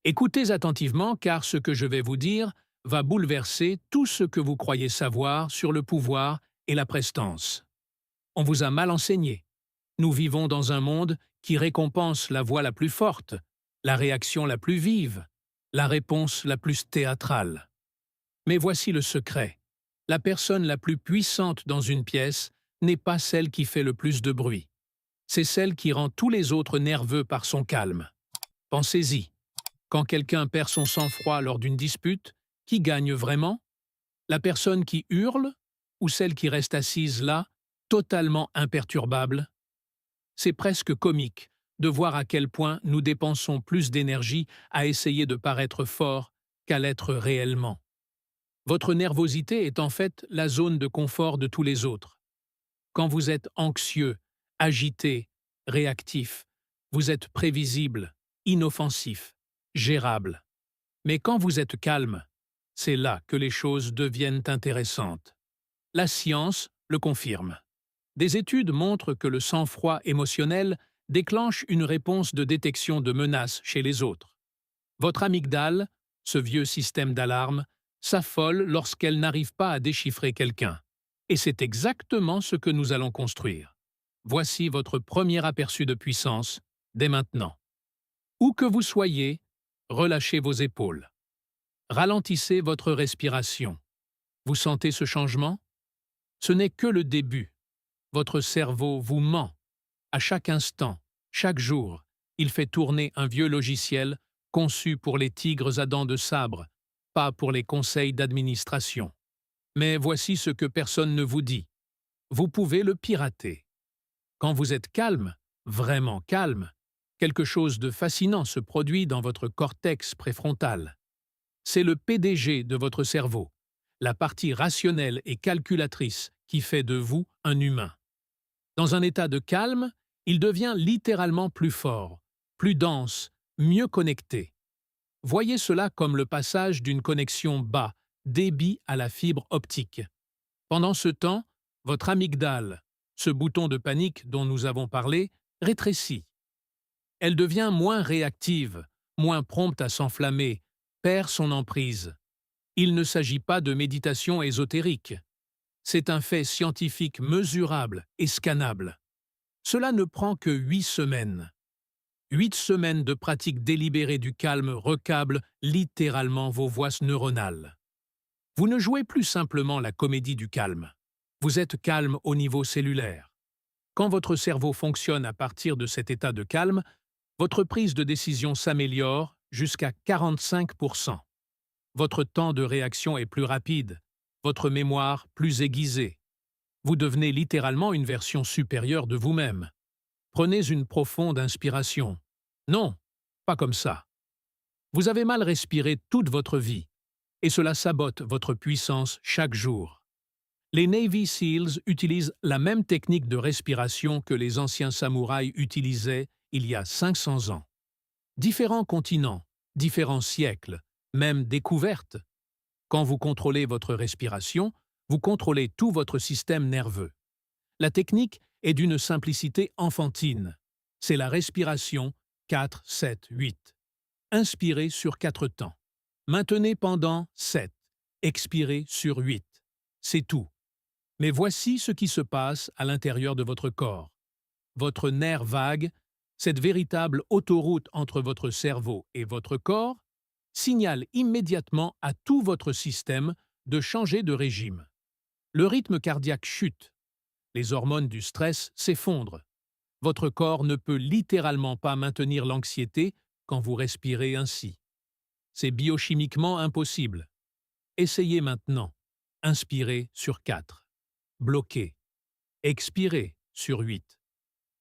Écoutez attentivement car ce que je vais vous dire va bouleverser tout ce que vous croyez savoir sur le pouvoir et la prestance. On vous a mal enseigné. Nous vivons dans un monde qui récompense la voix la plus forte, la réaction la plus vive, la réponse la plus théâtrale. Mais voici le secret. La personne la plus puissante dans une pièce n'est pas celle qui fait le plus de bruit. C'est celle qui rend tous les autres nerveux par son calme. Pensez-y. Quand quelqu'un perd son sang-froid lors d'une dispute, qui gagne vraiment? La personne qui hurle ou celle qui reste assise là, totalement imperturbable? C'est presque comique de voir à quel point nous dépensons plus d'énergie à essayer de paraître fort qu'à l'être réellement. Votre nervosité est en fait la zone de confort de tous les autres. Quand vous êtes anxieux, agité, réactif, vous êtes prévisible, inoffensif, gérable. Mais quand vous êtes calme, c'est là que les choses deviennent intéressantes. La science le confirme. Des études montrent que le sang-froid émotionnel déclenche une réponse de détection de menaces chez les autres. Votre amygdale, ce vieux système d'alarme, s'affole lorsqu'elle n'arrive pas à déchiffrer quelqu'un. Et c'est exactement ce que nous allons construire. Voici votre premier aperçu de puissance, dès maintenant. Où que vous soyez, relâchez vos épaules. Ralentissez votre respiration. Vous sentez ce changement? Ce n'est que le début. Votre cerveau vous ment. À chaque instant, chaque jour, il fait tourner un vieux logiciel conçu pour les tigres à dents de sabre, pas pour les conseils d'administration. Mais voici ce que personne ne vous dit. Vous pouvez le pirater. Quand vous êtes calme, vraiment calme, quelque chose de fascinant se produit dans votre cortex préfrontal. C'est le PDG de votre cerveau, la partie rationnelle et calculatrice qui fait de vous un humain. Dans un état de calme, il devient littéralement plus fort, plus dense, mieux connecté. Voyez cela comme le passage d'une connexion bas, débit à la fibre optique. Pendant ce temps, votre amygdale, ce bouton de panique dont nous avons parlé, rétrécit. Elle devient moins réactive, moins prompte à s'enflammer, perd son emprise. Il ne s'agit pas de méditation ésotérique. C'est un fait scientifique mesurable et scannable. Cela ne prend que 8 semaines. 8 semaines de pratique délibérée du calme recablent littéralement vos voies neuronales. Vous ne jouez plus simplement la comédie du calme. Vous êtes calme au niveau cellulaire. Quand votre cerveau fonctionne à partir de cet état de calme, votre prise de décision s'améliore jusqu'à 45%. Votre temps de réaction est plus rapide, votre mémoire plus aiguisée. Vous devenez littéralement une version supérieure de vous-même. Prenez une profonde inspiration. Non, pas comme ça. Vous avez mal respiré toute votre vie, et cela sabote votre puissance chaque jour. Les Navy SEALs utilisent la même technique de respiration que les anciens samouraïs utilisaient il y a 500 ans. Différents continents, différents siècles, même découvertes. Quand vous contrôlez votre respiration, vous contrôlez tout votre système nerveux. La technique est d'une simplicité enfantine. C'est la respiration 4-7-8. Inspirez sur 4 temps. Maintenez pendant 7. Expirez sur 8. C'est tout. Mais voici ce qui se passe à l'intérieur de votre corps. Votre nerf vague, cette véritable autoroute entre votre cerveau et votre corps, signale immédiatement à tout votre système de changer de régime. Le rythme cardiaque chute. Les hormones du stress s'effondrent. Votre corps ne peut littéralement pas maintenir l'anxiété quand vous respirez ainsi. C'est biochimiquement impossible. Essayez maintenant. Inspirez sur 4. Bloquez. Expirez sur 8.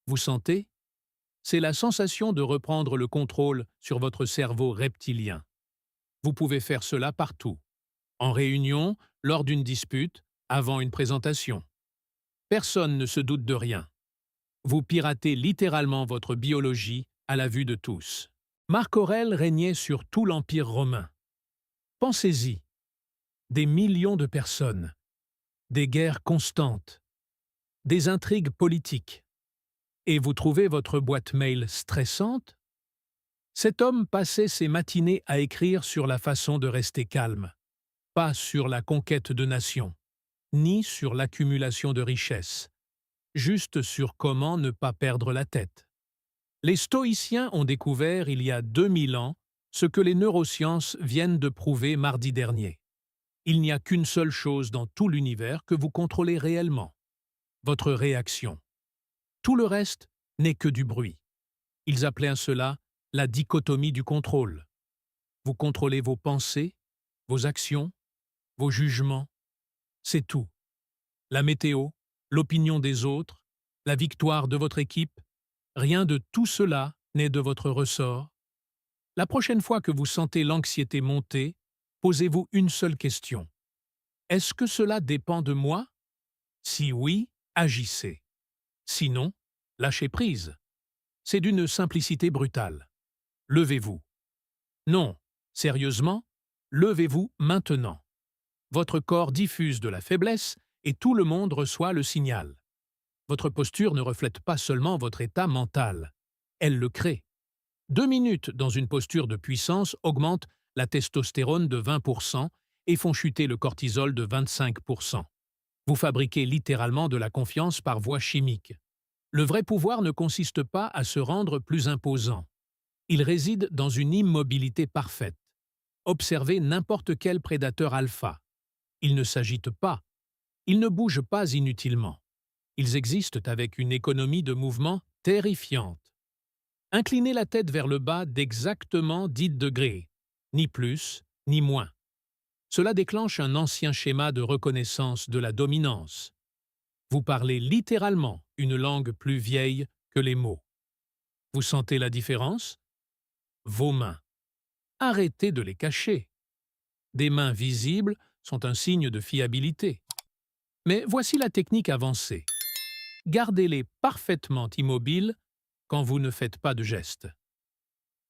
Vous sentez? C'est la sensation de reprendre le contrôle sur votre cerveau reptilien. Vous pouvez faire cela partout. En réunion, lors d'une dispute, avant une présentation. Personne ne se doute de rien. Vous piratez littéralement votre biologie à la vue de tous. Marc Aurèle régnait sur tout l'Empire romain. Pensez-y. Des millions de personnes. Des guerres constantes. Des intrigues politiques. Et vous trouvez votre boîte mail stressante? Cet homme passait ses matinées à écrire sur la façon de rester calme, pas sur la conquête de nations, ni sur l'accumulation de richesses, juste sur comment ne pas perdre la tête. Les stoïciens ont découvert il y a 2000 ans ce que les neurosciences viennent de prouver mardi dernier. Il n'y a qu'une seule chose dans tout l'univers que vous contrôlez réellement, votre réaction. Tout le reste n'est que du bruit. Ils appelaient cela la dichotomie du contrôle. Vous contrôlez vos pensées, vos actions, vos jugements. C'est tout. La météo, l'opinion des autres, la victoire de votre équipe, rien de tout cela n'est de votre ressort. La prochaine fois que vous sentez l'anxiété monter, posez-vous une seule question. Est-ce que cela dépend de moi? Si oui, agissez. Sinon, lâchez prise. C'est d'une simplicité brutale. Levez-vous. Non, sérieusement, levez-vous maintenant. Votre corps diffuse de la faiblesse et tout le monde reçoit le signal. Votre posture ne reflète pas seulement votre état mental, elle le crée. 2 minutes dans une posture de puissance augmentent la testostérone de 20% et font chuter le cortisol de 25%. Vous fabriquez littéralement de la confiance par voie chimique. Le vrai pouvoir ne consiste pas à se rendre plus imposant. Il réside dans une immobilité parfaite. Observez n'importe quel prédateur alpha. Ils ne s'agitent pas. Ils ne bougent pas inutilement. Ils existent avec une économie de mouvement terrifiante. Inclinez la tête vers le bas d'exactement 10 degrés, ni plus, ni moins. Cela déclenche un ancien schéma de reconnaissance de la dominance. Vous parlez littéralement une langue plus vieille que les mots. Vous sentez la différence? Vos mains. Arrêtez de les cacher. Des mains visibles sont un signe de fiabilité. Mais voici la technique avancée. Gardez-les parfaitement immobiles quand vous ne faites pas de gestes.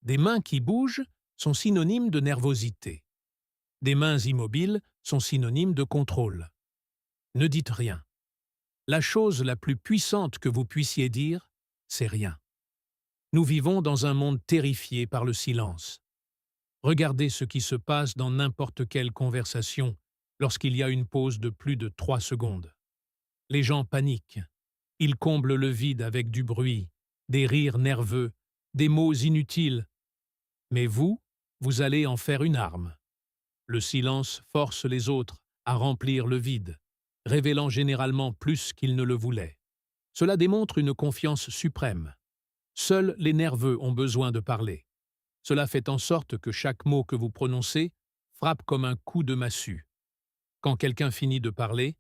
Des mains qui bougent sont synonymes de nervosité. Des mains immobiles sont synonymes de contrôle. Ne dites rien. La chose la plus puissante que vous puissiez dire, c'est rien. Nous vivons dans un monde terrifié par le silence. Regardez ce qui se passe dans n'importe quelle conversation lorsqu'il y a une pause de plus de 3 secondes. Les gens paniquent. Ils comblent le vide avec du bruit, des rires nerveux, des mots inutiles. Mais vous, vous allez en faire une arme. Le silence force les autres à remplir le vide, révélant généralement plus qu'ils ne le voulaient. Cela démontre une confiance suprême. Seuls les nerveux ont besoin de parler. Cela fait en sorte que chaque mot que vous prononcez frappe comme un coup de massue. Quand quelqu'un finit de parler,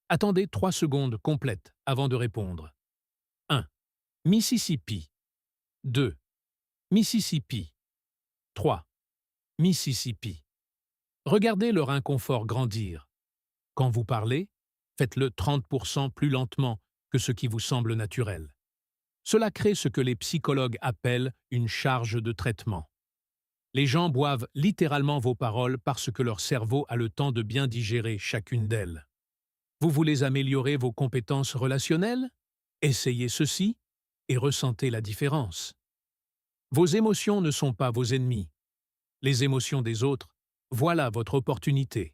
attendez 3 secondes complètes avant de répondre. 1. Mississippi. 2. Mississippi. 3. Mississippi. Regardez leur inconfort grandir. Quand vous parlez, faites-le 30% plus lentement que ce qui vous semble naturel. Cela crée ce que les psychologues appellent une charge de traitement. Les gens boivent littéralement vos paroles parce que leur cerveau a le temps de bien digérer chacune d'elles. Vous voulez améliorer vos compétences relationnelles? Essayez ceci et ressentez la différence. Vos émotions ne sont pas vos ennemis. Les émotions des autres, voilà votre opportunité.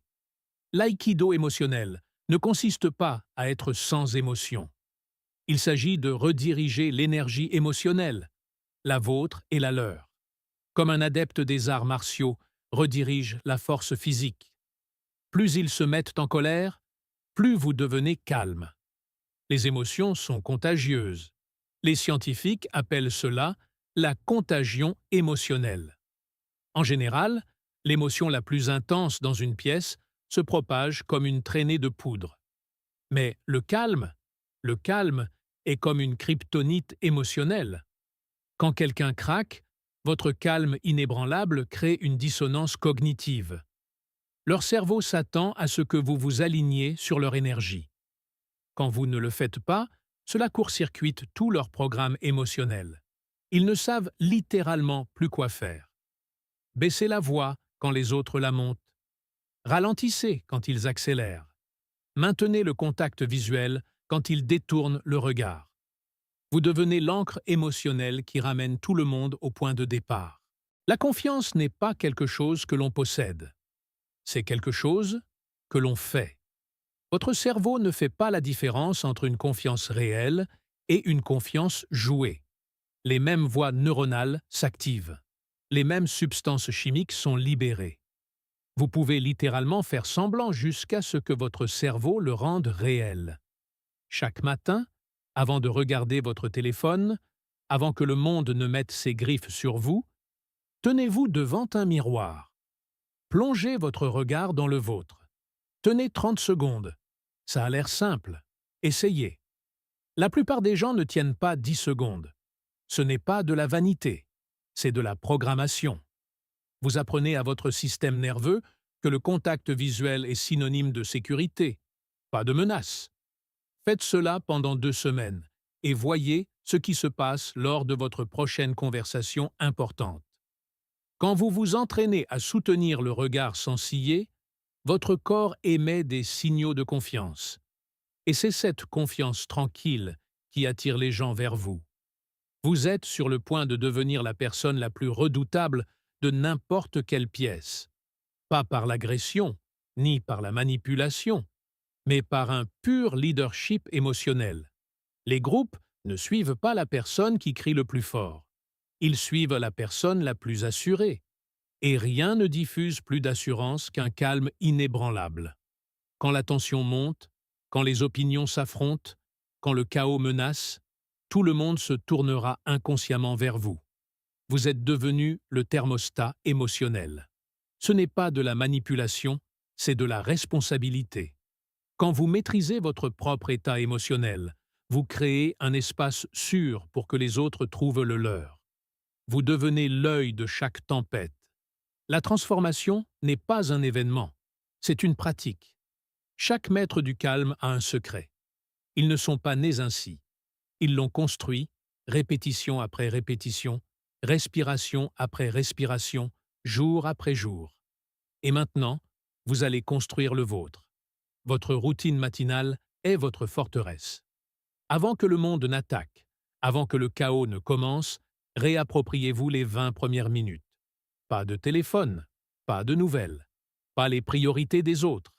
L'aïkido émotionnel ne consiste pas à être sans émotion. Il s'agit de rediriger l'énergie émotionnelle, la vôtre et la leur. Comme un adepte des arts martiaux redirige la force physique. Plus ils se mettent en colère, plus vous devenez calme. Les émotions sont contagieuses. Les scientifiques appellent cela la contagion émotionnelle. En général, l'émotion la plus intense dans une pièce se propage comme une traînée de poudre. Mais le calme est comme une kryptonite émotionnelle. Quand quelqu'un craque, votre calme inébranlable crée une dissonance cognitive. Leur cerveau s'attend à ce que vous vous aligniez sur leur énergie. Quand vous ne le faites pas, cela court-circuite tout leur programme émotionnel. Ils ne savent littéralement plus quoi faire. Baissez la voix quand les autres la montent. Ralentissez quand ils accélèrent. Maintenez le contact visuel quand ils détournent le regard. Vous devenez l'encre émotionnelle qui ramène tout le monde au point de départ. La confiance n'est pas quelque chose que l'on possède. C'est quelque chose que l'on fait. Votre cerveau ne fait pas la différence entre une confiance réelle et une confiance jouée. Les mêmes voies neuronales s'activent. Les mêmes substances chimiques sont libérées. Vous pouvez littéralement faire semblant jusqu'à ce que votre cerveau le rende réel. Chaque matin, avant de regarder votre téléphone, avant que le monde ne mette ses griffes sur vous, tenez-vous devant un miroir. Plongez votre regard dans le vôtre. Tenez 30 secondes. Ça a l'air simple. Essayez. La plupart des gens ne tiennent pas 10 secondes. Ce n'est pas de la vanité, c'est de la programmation. Vous apprenez à votre système nerveux que le contact visuel est synonyme de sécurité, pas de menace. Faites cela pendant 2 semaines et voyez ce qui se passe lors de votre prochaine conversation importante. Quand vous vous entraînez à soutenir le regard sans ciller, votre corps émet des signaux de confiance. Et c'est cette confiance tranquille qui attire les gens vers vous. Vous êtes sur le point de devenir la personne la plus redoutable de n'importe quelle pièce. Pas par l'agression, ni par la manipulation, mais par un pur leadership émotionnel. Les groupes ne suivent pas la personne qui crie le plus fort. Ils suivent la personne la plus assurée. Et rien ne diffuse plus d'assurance qu'un calme inébranlable. Quand la tension monte, quand les opinions s'affrontent, quand le chaos menace, tout le monde se tournera inconsciemment vers vous. Vous êtes devenu le thermostat émotionnel. Ce n'est pas de la manipulation, c'est de la responsabilité. Quand vous maîtrisez votre propre état émotionnel, vous créez un espace sûr pour que les autres trouvent le leur. Vous devenez l'œil de chaque tempête. La transformation n'est pas un événement, c'est une pratique. Chaque maître du calme a un secret. Ils ne sont pas nés ainsi. Ils l'ont construit, répétition après répétition, respiration après respiration, jour après jour. Et maintenant, vous allez construire le vôtre. Votre routine matinale est votre forteresse. Avant que le monde n'attaque, avant que le chaos ne commence, réappropriez-vous les 20 premières minutes. Pas de téléphone, pas de nouvelles, pas les priorités des autres.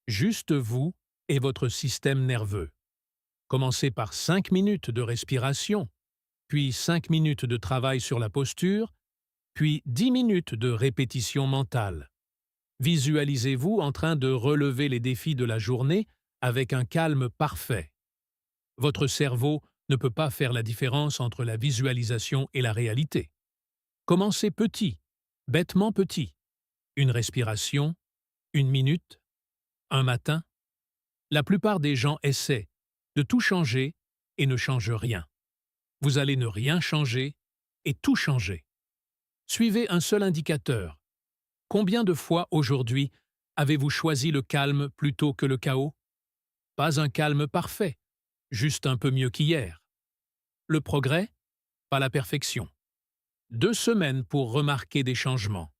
Juste vous et votre système nerveux. Commencez par 5 minutes de respiration, puis 5 minutes de travail sur la posture, puis 10 minutes de répétition mentale. Visualisez-vous en train de relever les défis de la journée avec un calme parfait. Votre cerveau ne peut pas faire la différence entre la visualisation et la réalité. Commencez petit, bêtement petit. Une respiration, 1 minute, un matin. La plupart des gens essaient de tout changer et ne changent rien. Vous allez ne rien changer et tout changer. Suivez un seul indicateur. Combien de fois aujourd'hui avez-vous choisi le calme plutôt que le chaos? Pas un calme parfait, juste un peu mieux qu'hier. Le progrès? Pas la perfection. 2 semaines pour remarquer des changements.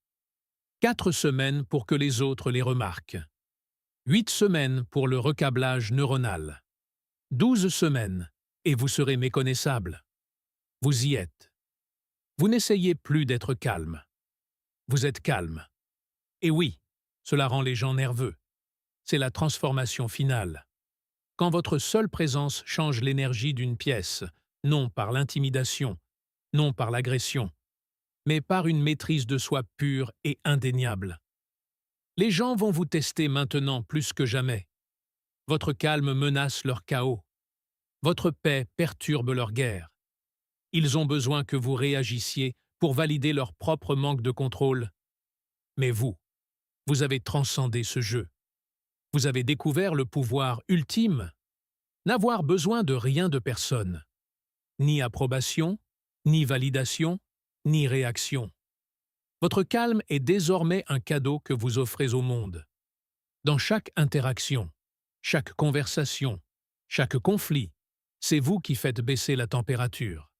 4 semaines pour que les autres les remarquent. 8 semaines pour le recablage neuronal. 12 semaines, et vous serez méconnaissable. Vous y êtes. Vous n'essayez plus d'être calme. Vous êtes calme. Et oui, cela rend les gens nerveux. C'est la transformation finale. Quand votre seule présence change l'énergie d'une pièce, non par l'intimidation, non par l'agression, mais par une maîtrise de soi pure et indéniable. Les gens vont vous tester maintenant plus que jamais. Votre calme menace leur chaos. Votre paix perturbe leur guerre. Ils ont besoin que vous réagissiez pour valider leur propre manque de contrôle. Mais vous avez transcendé ce jeu. Vous avez découvert le pouvoir ultime. N'avoir besoin de rien de personne. Ni approbation, ni validation, ni réaction. Votre calme est désormais un cadeau que vous offrez au monde. Dans chaque interaction, chaque conversation, chaque conflit, c'est vous qui faites baisser la température.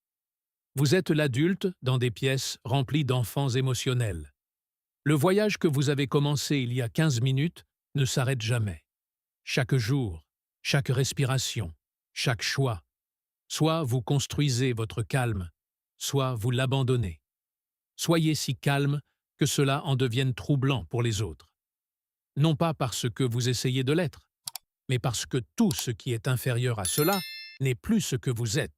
Vous êtes l'adulte dans des pièces remplies d'enfants émotionnels. Le voyage que vous avez commencé il y a 15 minutes ne s'arrête jamais. Chaque jour, chaque respiration, chaque choix. Soit vous construisez votre calme, soit vous l'abandonnez. Soyez si calme que cela en devienne troublant pour les autres. Non pas parce que vous essayez de l'être, mais parce que tout ce qui est inférieur à cela n'est plus ce que vous êtes.